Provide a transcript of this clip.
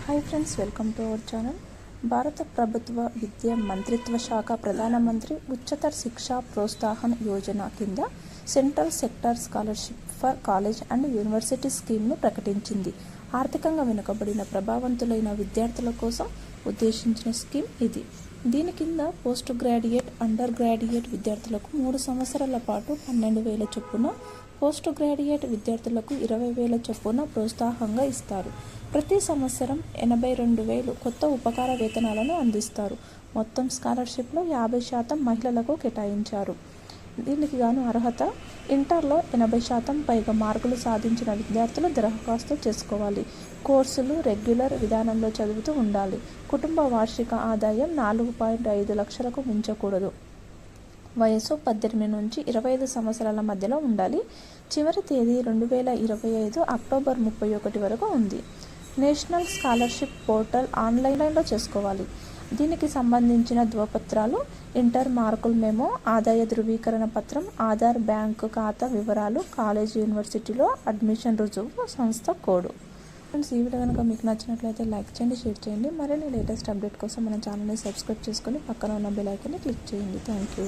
Hi friends, welcome to our channel. భారత ప్రభుత్వ విద్యా మంత్రిత్వ శాఖ ప్రధానమంత్రి ఉच्चतर శిక్షా ప్రోత్సాహన్ యోజన కింద central sector scholarship for college and university స్కీమ్ను ప్రకటించింది. ఆర్థికంగా వెనుకబడిన ప్రభావవంతులైన విద్యార్థుల కోసం ఉద్దేశించిన స్కీమ్ ఇది. దీని కింద పోస్ట్ గ్రాడ్యుయేట్, అండర్ గ్రాడ్యుయేట్ విద్యార్థులకు 3 సంవత్సరాల పాటు 12,000 చొప్పున, పోస్ట్ గ్రాడ్యుయేట్ విద్యార్థులకు 20,000 చొప్పున ప్రోత్సాహంగా ఇస్తారు. ప్రతి సంవత్సరం 82,000 కొత్త ఉపకార వేతనాలను అందిస్తారు. మొత్తం స్కాలర్షిప్లో 50% మహిళలకు కేటాయించారు. దీనికి గాను అర్హత ఇంటర్లో 80% పైగా మార్కులు సాధించిన విద్యార్థులు దరఖాస్తు చేసుకోవాలి. కోర్సులు రెగ్యులర్ విధానంలో చదువుతూ ఉండాలి. కుటుంబ వార్షిక ఆదాయం 4.5 లక్షలకు మించకూడదు. వయసు 18 నుంచి 25 సంవత్సరాల మధ్యలో ఉండాలి. చివరి తేదీ 2025 అక్టోబర్ 31 వరకు ఉంది. నేషనల్ స్కాలర్షిప్ పోర్టల్ ఆన్లైన్లో చేసుకోవాలి. దీనికి సంబంధించిన ధ్రువపత్రాలు, ఇంటర్ మార్కుల మెమో, ఆదాయ ధృవీకరణ పత్రం, ఆధార్, బ్యాంకు ఖాతా వివరాలు, కాలేజ్ యూనివర్సిటీలో అడ్మిషన్ రుజువు, సంస్థ కోడ్. ఫ్రెండ్స్, ఈ వీడియో కనుక మీకు నచ్చినట్లయితే లైక్ చేయండి, షేర్ చేయండి. మరిన్ని లేటెస్ట్ అప్డేట్ కోసం మన ఛానల్ని సబ్స్క్రైబ్ చేసుకొని పక్కన ఉన్న బెల్ ఐకాన్ని క్లిక్ చేయండి. Thank you.